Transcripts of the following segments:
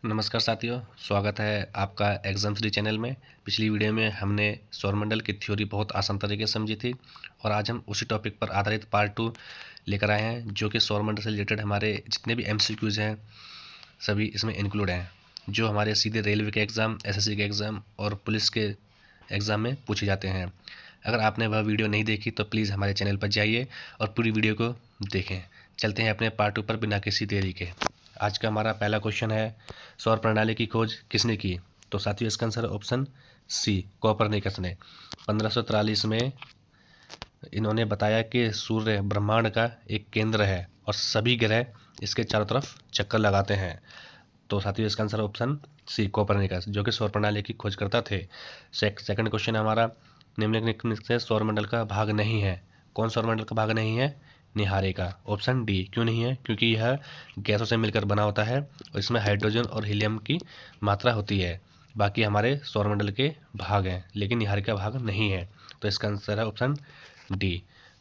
नमस्कार साथियों, स्वागत है आपका एग्जाम थ्री चैनल में। पिछली वीडियो में हमने सौरमंडल की थ्योरी बहुत आसान तरीके से समझी थी और आज हम उसी टॉपिक पर आधारित पार्ट 2 लेकर आए हैं, जो कि सौरमंडल से रिलेटेड हमारे जितने भी एमसीक्यूज़ हैं सभी इसमें इंक्लूड हैं, जो हमारे सीधे रेलवे के एग्ज़ाम, एसएससी के एग्ज़ाम और पुलिस के एग्ज़ाम में पूछे जाते हैं। अगर आपने वह वीडियो नहीं देखी तो प्लीज़ हमारे चैनल पर जाइए और पूरी वीडियो को देखें। चलते हैं अपने पार्ट 2 पर बिना किसी देरी के। आज का हमारा पहला क्वेश्चन है, सौर प्रणाली की खोज किसने की? तो साथियों इसका आंसर ऑप्शन सी, कोपरनिकस ने। 1543 में इन्होंने बताया कि सूर्य ब्रह्मांड का एक केंद्र है और सभी ग्रह इसके चारों तरफ चक्कर लगाते हैं। तो साथियों इसका आंसर ऑप्शन सी, कोपरनिकस, जो कि सौर प्रणाली की खोज करता थे। सेकंड क्वेश्चन हमारा, निम्नलिखित से सौरमंडल का भाग नहीं है। कौन सौरमंडल का भाग नहीं है? निहारिका। Option D. क्यों नहीं है? क्योंकि यह गैसों से मिलकर बना होता है और इसमें हाइड्रोजन और हीलियम की मात्रा होती है। बाकी हमारे सौरमंडल के भाग हैं, लेकिन निहारिका भाग नहीं है। तो इसका आंसर है ऑप्शन डी।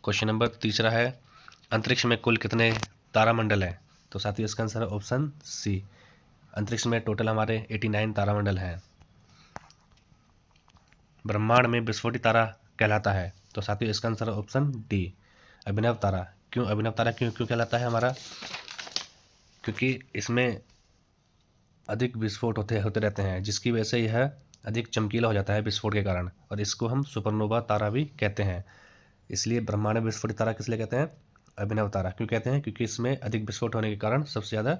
क्वेश्चन नंबर तीसरा है, अंतरिक्ष में कुल कितने तारामंडल हैं? तो साथियों इसका आंसर है ऑप्शन सी। अंतरिक्ष में टोटल हमारे 89 तारामंडल हैं। ब्रह्मांड में विस्फोटित तारा कहलाता है। तो साथियों इसका आंसर है ऑप्शन डी, अभिनव तारा। क्यों अभिनव तारा क्यों क्यों कहलाता है हमारा? क्योंकि इसमें अधिक विस्फोट होते रहते हैं, जिसकी वजह से यह अधिक चमकीला हो जाता है विस्फोट के कारण, और इसको हम सुपरनोवा तारा भी कहते हैं। इसलिए ब्रह्मांड में विस्फोटित तारा किस लिए कहते हैं? अभिनव तारा। क्यों कहते हैं? क्योंकि इसमें अधिक विस्फोट होने के कारण सबसे ज़्यादा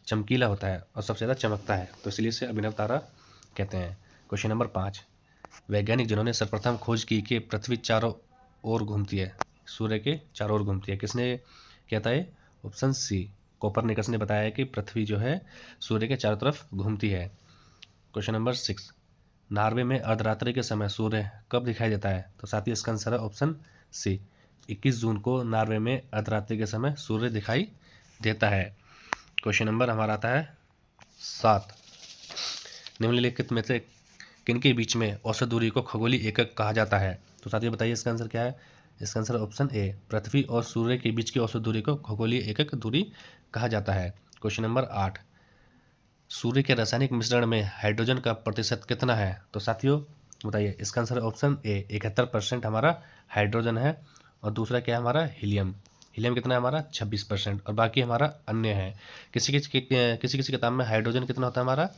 चमकीला होता है और सबसे ज़्यादा चमकता है, तो इसलिए इसे अभिनव तारा कहते हैं। क्वेश्चन नंबर 5, वैज्ञानिक जिन्होंने सर्वप्रथम खोज की कि पृथ्वी चारों ओर घूमती है, सूर्य के चारों ओर घूमती है, किसने कहता है? ऑप्शन सी, कोपरनिकस ने बताया है कि पृथ्वी जो है सूर्य के चारों तरफ घूमती है। क्वेश्चन नंबर 6, नॉर्वे में अर्धरात्रि के समय सूर्य कब दिखाई देता है? तो साथ ही इसका आंसर है ऑप्शन सी, 21 जून को नॉर्वे में अर्धरात्रि के समय सूर्य दिखाई देता है। क्वेश्चन नंबर हमारा आता है 7, निम्नलिखित में से किनके बीच में औसत दूरी को खगोलीय एकक कहा जाता है? तो साथियों बताइए इसका आंसर क्या है? इसका आंसर ऑप्शन ए, पृथ्वी और सूर्य के बीच की औसत दूरी को खगोलीय एकक दूरी कहा जाता है। क्वेश्चन नंबर 8, सूर्य के रासायनिक मिश्रण में हाइड्रोजन का प्रतिशत कितना है? तो साथियों बताइए इसका आंसर ऑप्शन ए, 71% हमारा हाइड्रोजन है, और दूसरा क्या है हमारा? हीलियम। हीलियम कितना है हमारा? 26%, और बाकी हमारा अन्य है। किसी किसी किताब में हाइड्रोजन कितना होता है हमारा?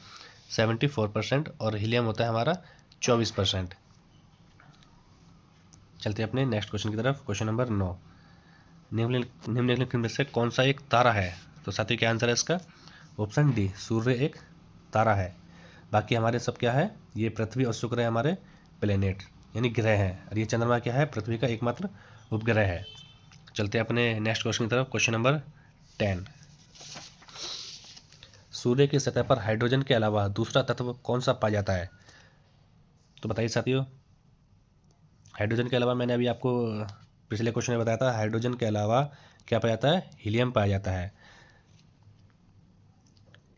74%, और हीलियम होता है हमारा 24%। चलते हैं अपने नेक्स्ट क्वेश्चन की तरफ। क्वेश्चन नंबर 9, निम्नलिखित में से कौन सा एक तारा है? तो साथियों क्या आंसर है इसका? ऑप्शन डी, सूर्य एक तारा है। बाकी हमारे सब क्या है? ये पृथ्वी और शुक्र है हमारे प्लेनेट यानी ग्रह हैं, और ये चंद्रमा क्या है? पृथ्वी का एकमात्र उपग्रह है। चलते हैं अपने नेक्स्ट क्वेश्चन की तरफ। क्वेश्चन नंबर 10, सूर्य की सतह पर हाइड्रोजन के अलावा दूसरा तत्व कौन सा पाया जाता है? तो बताइए साथियों, हाइड्रोजन के अलावा मैंने अभी आपको पिछले क्वेश्चन में बताया था, हाइड्रोजन के अलावा क्या पाया जाता है? हीलियम पाया जाता है।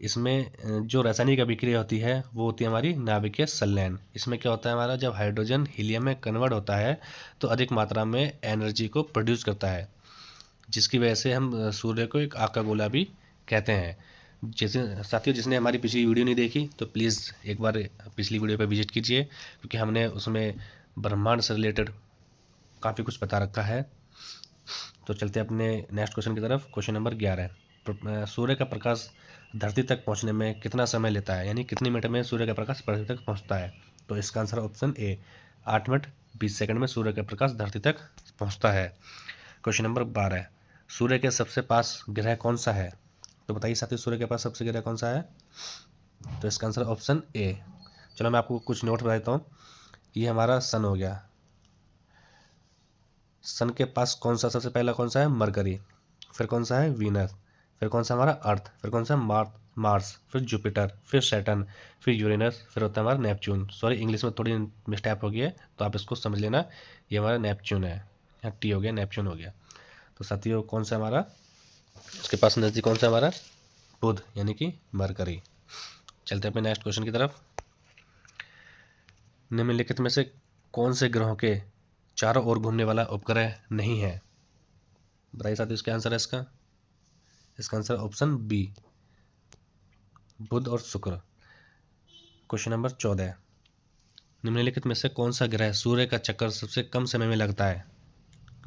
इसमें जो रासायनिक अभिक्रिया होती है वो होती है हमारी नाभिकीय संलयन। इसमें क्या होता है हमारा, जब हाइड्रोजन हीलियम में कन्वर्ट होता है तो अधिक मात्रा में एनर्जी को प्रोड्यूस करता है, जिसकी वजह से हम सूर्य को एक आग का गोला भी कहते हैं। जैसे साथियों, जिसने हमारी पिछली वीडियो नहीं देखी तो प्लीज़ एक बार पिछली वीडियो पर विजिट कीजिए, क्योंकि हमने उसमें ब्रह्मांड से रिलेटेड काफ़ी कुछ बता रखा है। तो चलते हैं अपने नेक्स्ट क्वेश्चन की तरफ। क्वेश्चन नंबर 11, सूर्य का प्रकाश धरती तक पहुंचने में कितना समय लेता है, यानी कितनी मिनट में सूर्य का प्रकाश पृथ्वी तक पहुंचता है? तो इसका आंसर ऑप्शन ए, 8 मिनट 20 सेकंड में सूर्य का प्रकाश धरती तक पहुंचता है। क्वेश्चन नंबर 12, सूर्य के सबसे पास ग्रह कौन सा है? तो बताइए साथियों, सूर्य के पास सबसे ग्रह कौन सा है? तो इसका आंसर ऑप्शन ए, चलो मैं आपको कुछ नोट बता देता हूँ। ये हमारा सन हो गया। सन के पास कौन सा सबसे पहला कौन सा है? मरकरी। फिर कौन सा है? वीनस। फिर कौन सा हमारा? अर्थ। फिर कौन सा? मार्स। फिर जुपिटर। फिर सैटर्न। फिर यूरेनस। फिर होता है हमारा नेपच्यून। सॉरी, इंग्लिश में थोड़ी मिस्टेक हो गई है तो आप इसको समझ लेना, ये हमारा नेपच्यून है। यहाँ टी हो गया, नेपच्यून हो गया। तो साथियों कौन सा हमारा उसके पास नज़दीक कौन सा हमारा? बुध यानी कि मरकरी। चलते हैं अपने नेक्स्ट क्वेश्चन की तरफ। निम्नलिखित में से कौन से ग्रहों के चारों ओर घूमने वाला उपग्रह नहीं है? बताइए साथियों इसका आंसर है इसका आंसर ऑप्शन बी, बुध और शुक्र। क्वेश्चन नंबर 14, निम्नलिखित में से कौन सा ग्रह सूर्य का चक्कर सबसे कम समय में लगता है?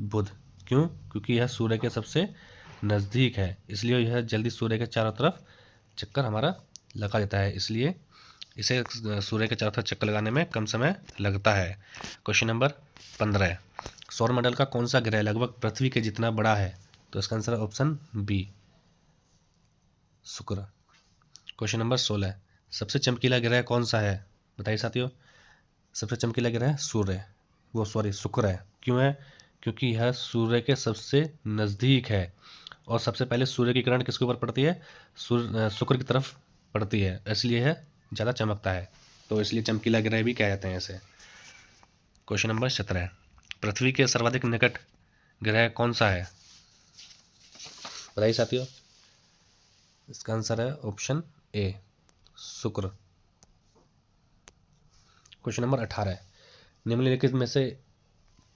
बुध। क्यों? क्योंकि यह सूर्य के सबसे नज़दीक है, इसलिए यह जल्दी सूर्य के चारों तरफ चक्कर हमारा लगा देता है, इसलिए इसे सूर्य के चारों तरफ चक्कर लगाने में कम समय लगता है। क्वेश्चन नंबर 15, सौरमंडल का कौन सा ग्रह लगभग पृथ्वी के जितना बड़ा है? तो इसका आंसर है ऑप्शन बी, शुक्र। क्वेश्चन नंबर 16, सबसे चमकीला ग्रह कौन सा है? बताइए साथियों। सबसे चमकीला ग्रह शुक्र है। क्यों है? क्योंकि यह सूर्य के सबसे नज़दीक है और सबसे पहले सूर्य की किरण किसके ऊपर पड़ती है? शुक्र की तरफ पड़ती है, इसलिए यह ज़्यादा चमकता है, तो इसलिए चमकीला ग्रह भी कहा जाते हैं इसे। क्वेश्चन नंबर 17, पृथ्वी के सर्वाधिक निकट ग्रह कौन सा है? बताइए साथियों। इसका आंसर है ऑप्शन ए, शुक्र। क्वेश्चन नंबर 18, निम्नलिखित में से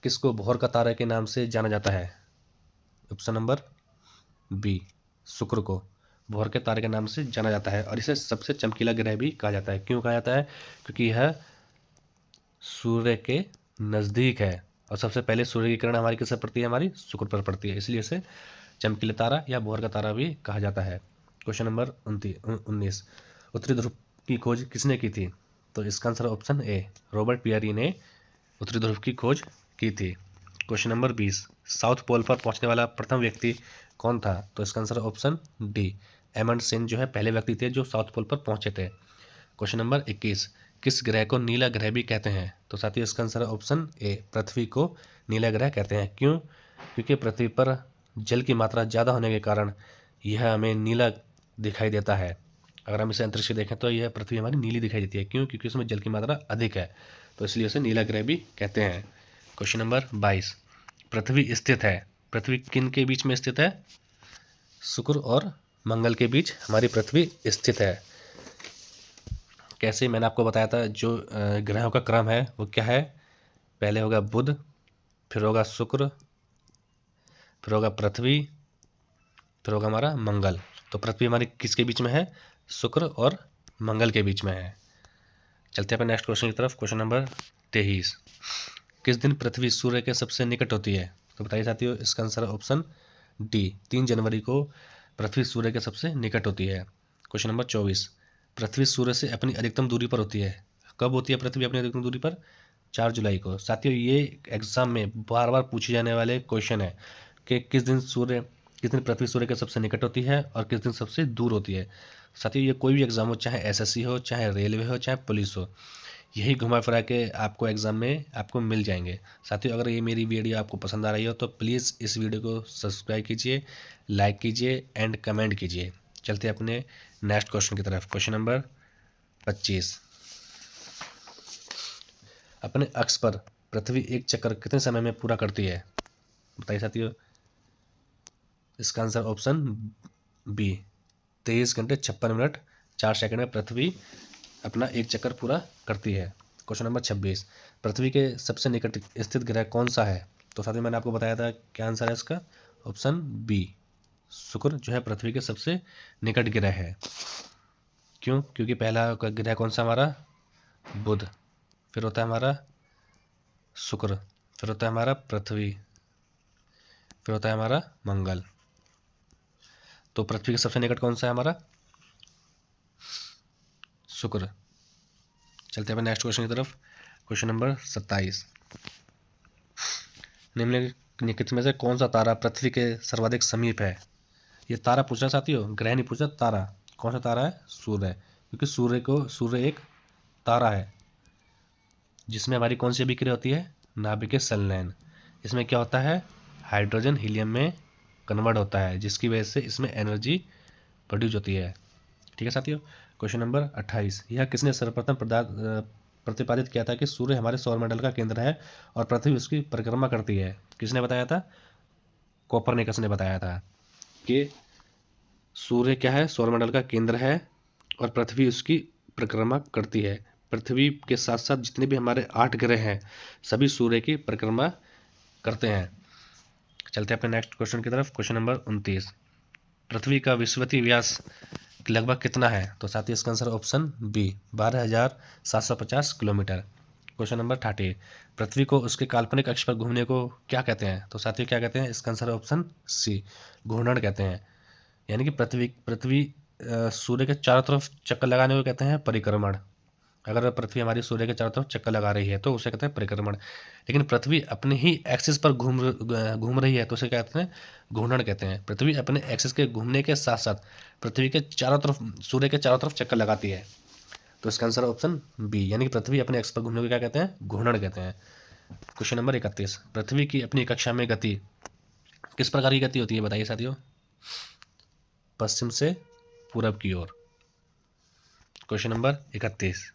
किसको भोर का तारा के नाम से जाना जाता है? ऑप्शन नंबर बी, शुक्र को भोर के तारे के नाम से जाना जाता है और इसे सबसे चमकीला ग्रह भी कहा जाता है। क्यों कहा जाता है? क्योंकि यह सूर्य के नज़दीक है और सबसे पहले सूर्य की किरण हमारी किस पर पड़ती है? हमारी शुक्र पर पड़ती है, इसलिए इसे चमकीला तारा या भोर का तारा भी कहा जाता है। क्वेश्चन नंबर 19, उत्तरी ध्रुव की खोज किसने की थी? तो इसका answer option A, Robert Peary ने उत्तरी ध्रुव की खोज की थी। क्वेश्चन नंबर 20, साउथ पोल पर पहुंचने वाला प्रथम व्यक्ति कौन था? तो इसका आंसर ऑप्शन डी, एमंडसेन जो है पहले व्यक्ति थे जो साउथ पोल पर पहुंचे थे। क्वेश्चन नंबर 21, किस ग्रह को नीला ग्रह भी कहते हैं? तो साथियों इसका आंसर है ऑप्शन ए, पृथ्वी को नीला ग्रह कहते हैं। क्यों? क्योंकि पृथ्वी पर जल की मात्रा ज़्यादा होने के कारण यह हमें नीला दिखाई देता है। अगर हम इसे अंतरिक्ष से देखें तो यह पृथ्वी हमारी नीली दिखाई देती है। क्यों? क्योंकि उसमें जल की मात्रा अधिक है, तो इसलिए उसे नीला ग्रह भी कहते हैं। क्वेश्चन नंबर 22, पृथ्वी स्थित है, पृथ्वी किन के बीच में स्थित है? शुक्र और मंगल के बीच हमारी पृथ्वी स्थित है। कैसे? मैंने आपको बताया था जो ग्रहों का क्रम है वो क्या है? पहले होगा बुध, फिर होगा शुक्र, फिर होगा पृथ्वी, फिर होगा हमारा मंगल। तो पृथ्वी हमारी किसके बीच में है? शुक्र और मंगल के बीच में है। चलते हैं अपने नेक्स्ट क्वेश्चन की तरफ। क्वेश्चन नंबर 23, किस दिन पृथ्वी सूर्य के सबसे निकट होती है? तो बताइए साथियों। इसका आंसर है ऑप्शन डी, 3 जनवरी को पृथ्वी सूर्य के सबसे निकट होती है। क्वेश्चन नंबर 24, पृथ्वी सूर्य से अपनी अधिकतम दूरी पर होती है। कब होती है पृथ्वी अपनी अधिकतम दूरी पर? 4 जुलाई को। साथियों ये एग्जाम में बार बार पूछे जाने वाले क्वेश्चन है कि किस दिन पृथ्वी सूर्य के सबसे निकट होती है और किस दिन सबसे दूर होती है। साथियों ये कोई भी एग्जाम हो, चाहे एसएससी हो, चाहे रेलवे हो, चाहे पुलिस हो, यही घुमा फिरा के आपको एग्ज़ाम में आपको मिल जाएंगे। साथियों अगर ये मेरी वीडियो आपको पसंद आ रही हो तो प्लीज़ इस वीडियो को सब्सक्राइब कीजिए, लाइक कीजिए एंड कमेंट कीजिए। चलते हैं अपने नेक्स्ट क्वेश्चन की तरफ। क्वेश्चन नंबर 25, अपने अक्ष पर पृथ्वी एक चक्कर कितने समय में पूरा करती है? बताइए साथियों। इसका आंसर ऑप्शन बी, 23 घंटे 56 मिनट 4 सेकंड में पृथ्वी अपना एक चक्कर पूरा करती है। क्वेश्चन नंबर 26, पृथ्वी के सबसे निकट स्थित ग्रह कौन सा है? तो साथ ही मैंने आपको बताया था क्या आंसर है इसका? ऑप्शन बी, शुक्र जो है पृथ्वी के सबसे निकट ग्रह है। क्यों? क्योंकि पहला ग्रह कौन सा हमारा? बुध, फिर होता है हमारा शुक्र, फिर होता है हमारा पृथ्वी, फिर होता है हमारा मंगल। तो पृथ्वी के सबसे निकट कौन सा है हमारा? शुक्र। चलते हैं नेक्स्ट क्वेश्चन की तरफ। क्वेश्चन नंबर 27, निम्नलिखित में से कौन सा तारा पृथ्वी के सर्वाधिक समीप है? ये तारा पूछना साथियों, ग्रह नहीं पूछना, तारा। कौन सा तारा है? सूर्य। क्योंकि सूर्य एक तारा है जिसमें हमारी कौन सी अभिक्रिया होती है? नाभिकीय संलयन। इसमें क्या होता है? हाइड्रोजन हीलियम में कन्वर्ट होता है, जिसकी वजह से इसमें एनर्जी प्रोड्यूस होती है। ठीक है साथियों। क्वेश्चन नंबर 28, यह किसने सर्वप्रथम प्रतिपादित किया था कि सूर्य हमारे सौरमंडल का केंद्र है और पृथ्वी उसकी परिक्रमा करती है? किसने बताया था? कोपरनिकस ने बताया था कि सूर्य क्या है? सौरमंडल का केंद्र है और पृथ्वी उसकी परिक्रमा करती है। पृथ्वी के साथ साथ जितने भी हमारे 8 ग्रह हैं सभी सूर्य की परिक्रमा करते हैं। चलते हैं अपने नेक्स्ट क्वेश्चन की तरफ। क्वेश्चन नंबर 29, पृथ्वी का विषुवतीय व्यास लगभग कितना है? तो साथियों इसका answer option B 12,750 kilometre. Question number 30, पृथ्वी को उसके काल्पनिक अक्ष पर घूमने को क्या कहते हैं? तो साथियों क्या कहते हैं? इसका आंसर ऑप्शन सी घूर्णन कहते हैं। यानी कि पृथ्वी पृथ्वी सूर्य के चारों तरफ चक्कर लगाने को कहते हैं परिक्रमण। अगर पृथ्वी हमारी सूर्य के चारों तरफ चक्कर लगा रही है तो उसे कहते हैं परिक्रमण। लेकिन पृथ्वी अपनी ही एक्सिस पर घूम रही है तो उसे कहते हैं घूर्णन कहते हैं। पृथ्वी अपने एक्सिस के घूमने के साथ साथ पृथ्वी के चारों तरफ सूर्य के चारों तरफ चक्कर लगाती है। तो इसका आंसर ऑप्शन बी, यानी कि पृथ्वी अपने एक्सिस पर घूमने को क्या कहते हैं? घूर्णन कहते हैं। क्वेश्चन नंबर 31, पृथ्वी की अपनी कक्षा में गति किस प्रकार की गति होती है? बताइए साथियों। पश्चिम से पूरब की ओर। क्वेश्चन नंबर 32,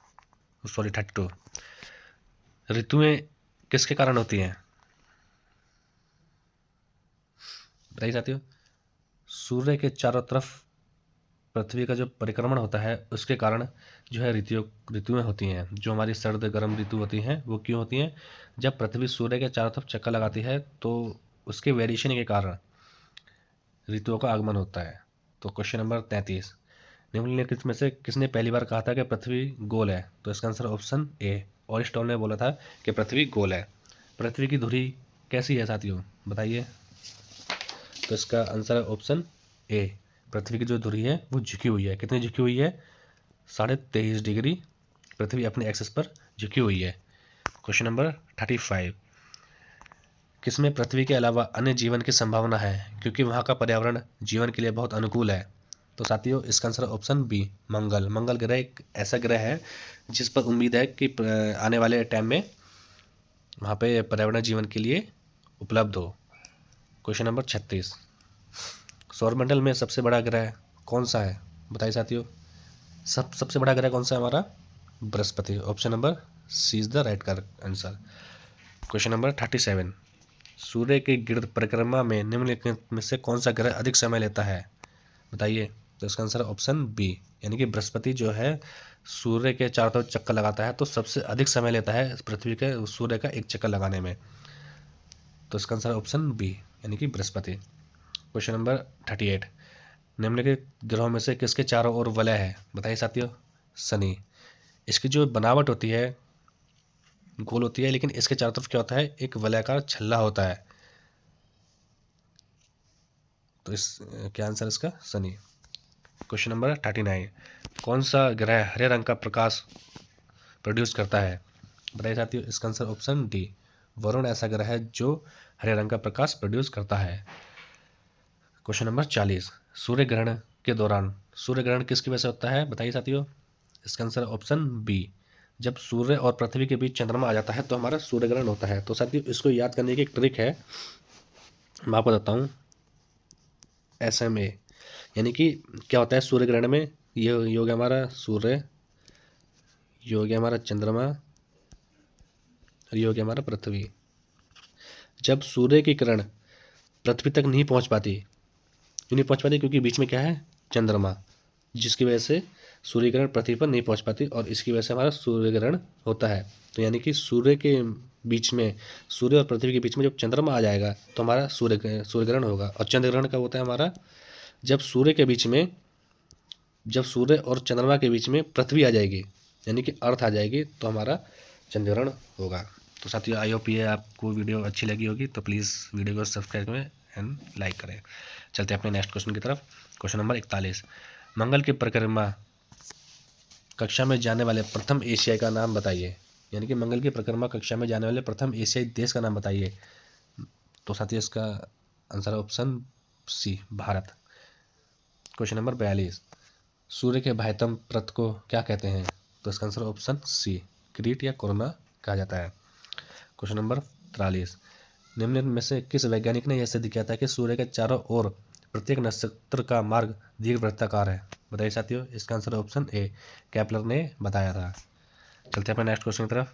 ऋतुएं किसके कारण होती हैं? बताइए साथियों। सूर्य के चारों तरफ पृथ्वी का जो परिक्रमण होता है उसके कारण जो है ऋतुएं होती हैं। जो हमारी सर्द गर्म ऋतु होती हैं वो क्यों होती हैं? जब पृथ्वी सूर्य के चारों तरफ चक्कर लगाती है तो उसके वेरिएशन के कारण ऋतुओं का आगमन होता है। तो क्वेश्चन नंबर 33, निम्नलिखित में से किसने पहली बार कहा था कि पृथ्वी गोल है? तो इसका आंसर ऑप्शन ए एरिस्टॉटल ने बोला था कि पृथ्वी गोल है। पृथ्वी की धुरी कैसी है साथियों? बताइए। तो इसका आंसर है ऑप्शन ए, पृथ्वी की जो धुरी है वो झुकी हुई है। कितनी झुकी हुई है? 23.5 डिग्री पृथ्वी अपने एक्सिस पर झुकी हुई है। क्वेश्चन नंबर 35, किसमें पृथ्वी के अलावा अन्य जीवन की संभावना है क्योंकि वहाँ का पर्यावरण जीवन के लिए बहुत अनुकूल है? तो साथियों इसका आंसर ऑप्शन बी मंगल ग्रह एक ऐसा ग्रह है जिस पर उम्मीद है कि आने वाले टाइम में वहाँ पे पर्यावरण जीवन के लिए उपलब्ध हो। क्वेश्चन नंबर 36, सौरमंडल में सबसे बड़ा ग्रह कौन सा है? बताइए साथियों। सबसे बड़ा ग्रह कौन सा है हमारा? बृहस्पति। Option number C is the right answer. Question number 37, सूर्य के गिर्द परिक्रमा में निम्नलिखित में से कौन सा ग्रह अधिक समय लेता है? बताइए। तो इसका आंसर ऑप्शन बी, यानी कि बृहस्पति जो है सूर्य के चारों तरफ चक्कर लगाता है तो सबसे अधिक समय लेता है पृथ्वी के सूर्य का एक चक्कर लगाने में। तो इसका आंसर ऑप्शन बी, यानी कि बृहस्पति। क्वेश्चन नंबर 38, निम्नलिखित ग्रहों में से किसके चारों ओर वलय है? बताइए साथियों। शनि। इसकी जो बनावट होती है गोल होती है लेकिन इसके चारों तरफ क्या होता है? एक वलयाकार छल्ला होता है। तो इस क्या आंसर इसका? शनि। क्वेश्चन नंबर 39, कौन सा ग्रह हरे रंग का प्रकाश प्रोड्यूस करता है? बताइए साथियों। इसका आंसर ऑप्शन डी, वरुण ऐसा ग्रह है जो हरे रंग का प्रकाश प्रोड्यूस करता है। क्वेश्चन नंबर 40, सूर्य ग्रहण के दौरान सूर्य ग्रहण किसकी वजह से होता है? बताइए साथियों। इसका आंसर ऑप्शन बी, जब सूर्य और पृथ्वी के बीच चंद्रमा आ जाता है तो हमारा सूर्य ग्रहण होता है। तो साथियों इसको याद करने की एक ट्रिक है, मैं आपको बताता हूँ। SMA, यानी कि क्या होता है सूर्य ग्रहण में? ये हो गया हमारा सूर्य, ये हो गया हमारा चंद्रमा और ये हो गया हमारा पृथ्वी। जब सूर्य की किरण पृथ्वी तक नहीं पहुंच पाती, क्यों नहीं पहुंच पाती? क्योंकि बीच में क्या है? चंद्रमा, जिसकी वजह से सूर्य किरण पृथ्वी पर नहीं पहुंच पाती और इसकी वजह से हमारा सूर्य ग्रहण होता है। तो यानी कि सूर्य के बीच में, सूर्य और पृथ्वी के बीच में जब चंद्रमा आ जाएगा तो हमारा सूर्य ग्रहण होगा। और चंद्र ग्रहण कब होता है हमारा? जब सूर्य के बीच में, जब सूर्य और चंद्रमा के बीच में पृथ्वी आ जाएगी, यानी कि अर्थ आ जाएगी, तो हमारा चंद्र ग्रहण होगा। तो साथियों आई होप ये आपको वीडियो अच्छी लगी होगी, तो प्लीज़ वीडियो को सब्सक्राइब करें एंड लाइक करें। चलते हैं अपने नेक्स्ट क्वेश्चन की तरफ। क्वेश्चन नंबर 41, मंगल की परिक्रमा कक्षा में जाने वाले प्रथम एशियाई का नाम बताइए। यानी कि मंगल की परिक्रमा कक्षा में जाने वाले प्रथम एशियाई देश का नाम बताइए। तो साथियों इसका answer option C, Bharat. Question number 42, सूर्य के बाह्यतम परत को क्या कहते हैं? तो इसका आंसर ऑप्शन सी, क्रीट या कोरोना कहा जाता है। क्वेश्चन नंबर 43, निम्न में से किस वैज्ञानिक ने यह सिद्ध किया था कि सूर्य के चारों ओर प्रत्येक नक्षत्र का मार्ग दीर्घवृत्ताकार है? बताइए साथियों। इसका आंसर ऑप्शन ए, केपलर ने बताया था। चलते हैं अपने नेक्स्ट क्वेश्चन की तरफ।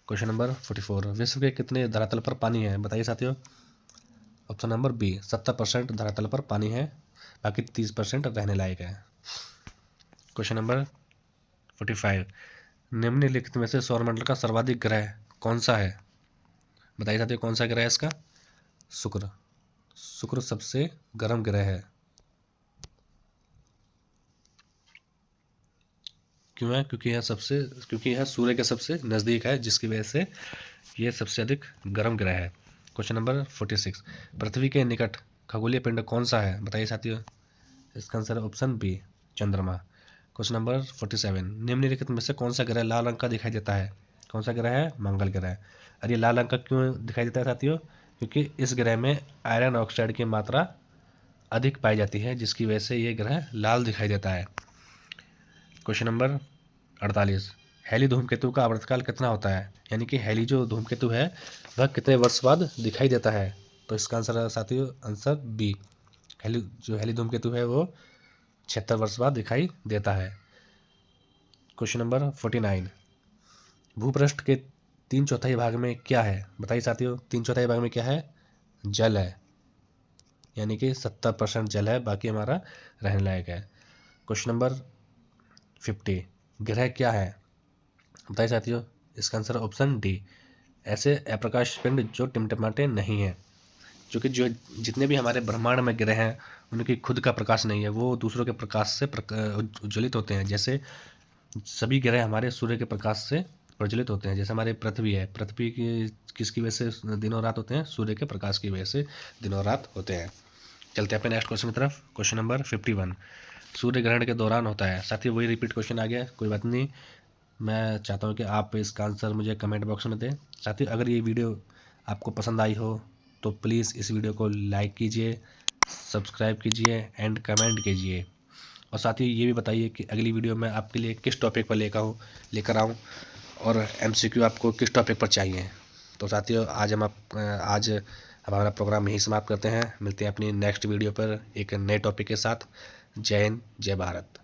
क्वेश्चन नंबर 44, विश्व के कितने धरातल पर पानी है? बताइए साथियों। ऑप्शन नंबर बी, 70% धरातल पर पानी है, बाकी 30% रहने लायक है। क्वेश्चन नंबर 45, निम्नलिखित में से सौरमंडल का सर्वाधिक ग्रह कौन सा है? बताइए साथियों कौन सा ग्रह है इसका? शुक्र। शुक्र सबसे गर्म ग्रह है। क्यों है? क्योंकि यह सूर्य के सबसे नज़दीक है, जिसकी वजह से ये सबसे अधिक गर्म ग्रह है। क्वेश्चन नंबर 46, पृथ्वी के निकट खगोलीय पिंड कौन सा है? बताइए साथियों। इसका आंसर है ऑप्शन बी, चंद्रमा। क्वेश्चन नंबर 47, निम्नलिखित में से कौन सा ग्रह लाल रंग का दिखाई देता है? कौन सा ग्रह है? मंगल ग्रह। और ये लाल रंग का क्यों दिखाई देता है साथियों? क्योंकि इस ग्रह में आयरन ऑक्साइड की मात्रा अधिक पाई जाती है, जिसकी वजह से ये ग्रह लाल दिखाई देता है। क्वेश्चन नंबर 48, हेली धूमकेतु का आवर्तकाल कितना होता है? यानी कि हेली जो धूमकेतु है वह कितने वर्ष बाद दिखाई देता है? तो इसका आंसर है साथियों आंसर बी, हेली धूमकेतु है वो 76 वर्ष बाद दिखाई देता है। क्वेश्चन नंबर 49, भूपृष्ठ के 3/4 भाग में क्या है? बताइए साथियों। 3/4 भाग में क्या है? जल है, यानी कि 70% जल है, बाकी हमारा रहने लायक है। क्वेश्चन नंबर 50, ग्रह क्या है? बताइए साथियों। इसका आंसर ऑप्शन डी, ऐसे अप्रकाश पिंड जो टिमटिमाते नहीं हैं। क्योंकि जो जितने भी हमारे ब्रह्मांड में ग्रह हैं उनकी खुद का प्रकाश नहीं है, वो दूसरों के प्रकाश से उज्ज्वलित होते हैं। जैसे सभी ग्रह हमारे सूर्य के प्रकाश से प्रज्वलित होते हैं। जैसे हमारे पृथ्वी है, पृथ्वी की किसकी वजह से दिन और रात होते हैं? सूर्य के प्रकाश की वजह से दिन और रात होते हैं। चलते हैं अपने नेक्स्ट क्वेश्चन की तरफ। क्वेश्चन नंबर 51, सूर्य ग्रहण के दौरान होता है। साथ ही वही रिपीट क्वेश्चन आ गया, कोई बात नहीं। मैं चाहता हूँ कि आप इसका आंसर मुझे कमेंट बॉक्स में दें। साथ ही अगर ये वीडियो आपको पसंद आई हो तो प्लीज़ इस वीडियो को लाइक कीजिए, सब्सक्राइब कीजिए एंड कमेंट कीजिए। और साथ ही ये भी बताइए कि अगली वीडियो में आपके लिए किस टॉपिक पर लेकर आऊँ और MCQ आपको किस टॉपिक पर चाहिए। तो साथियों आज हम हमारा प्रोग्राम यहीं समाप्त करते हैं। मिलते हैं अपनी नेक्स्ट वीडियो पर एक नए टॉपिक के साथ। जय हिंद, जय भारत।